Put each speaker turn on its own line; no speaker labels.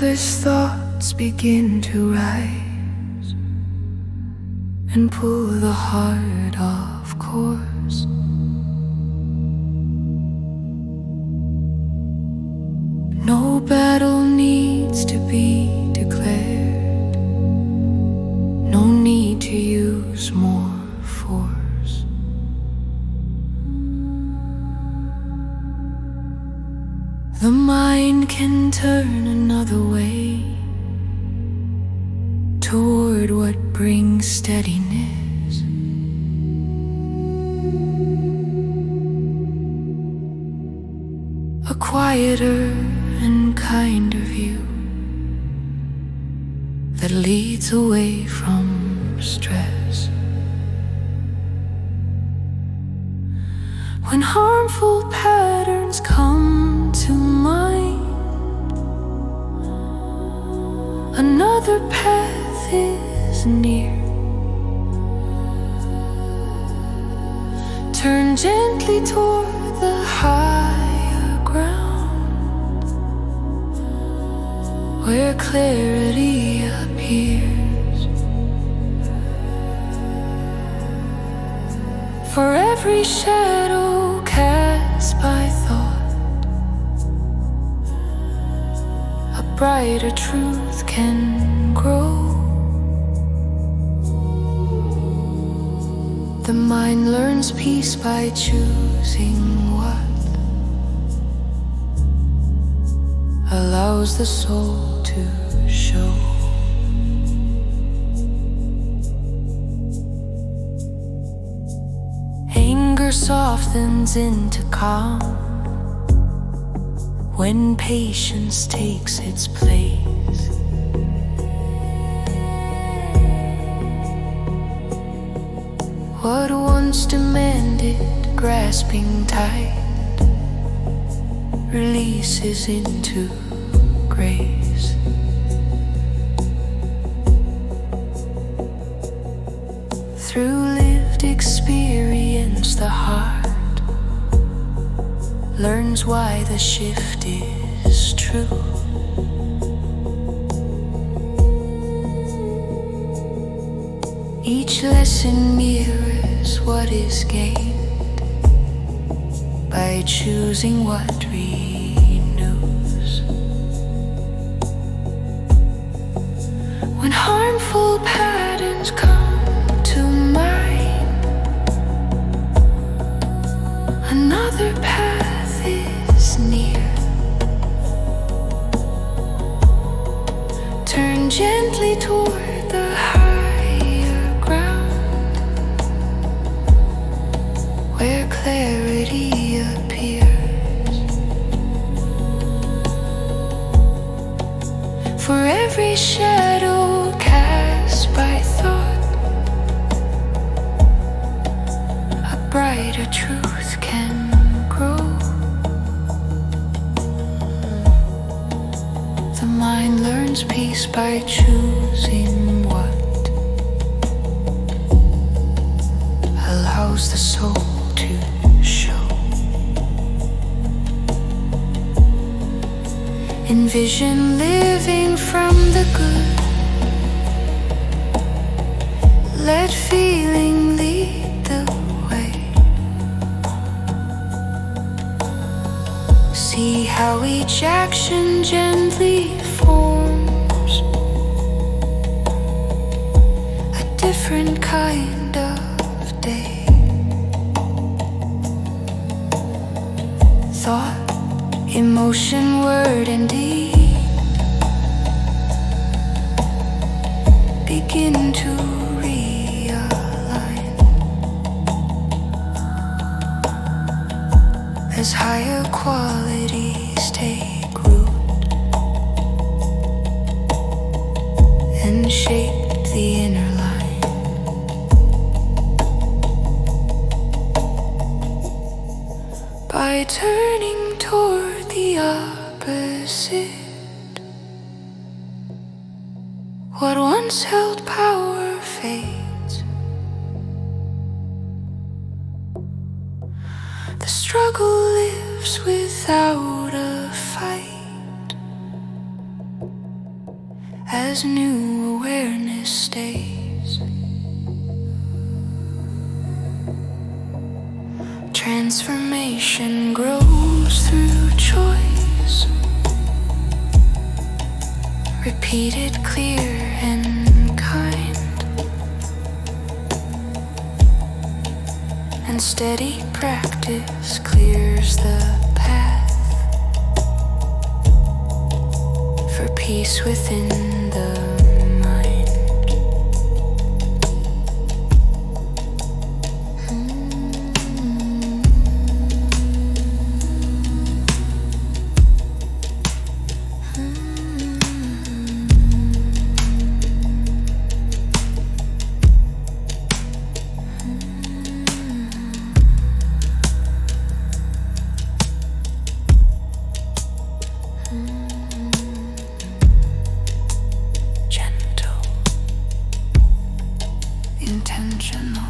Restless thoughts begin to rise and pull the heart off course. No battle needs to be declared, no need to use more force. The mind can turn another way toward what brings steadiness. A quieter and kinder view that leads away from stress. When harmful patterns come to mind, another path is near. Turn gently toward the higher ground, where clarity appears. For every shadow cast by thought, a brighter truth can grow. The mind learns peace by choosing what allows the soul to show. Anger softens into calm when patience takes its place. What once demanded grasping tight releases into grace. Through lived experience, the heart learns why the shift is true. Each lesson mirrors what is gained by choosing what renews. When harmful patterns come to mind, another path is near. Turn gently toward the higher ground, where clarity appears. For every shadow cast by thought, a brighter truth can grow. The mind learns peace by choosing what allows the soul to show. Envision living from the good. Let feeling lead the way. See how each action gently forms a different kind of day. Thought, emotion, word, and deed begin to realign as higher qualities take root and shape the inner line. By turning toward the opposite, what once held power fades. The struggle lives without a fight. as new awareness stays. Transformation grows through choice, repeated, clear and kind, and steady practice clears the path for peace within the mind. Gentle, intentional.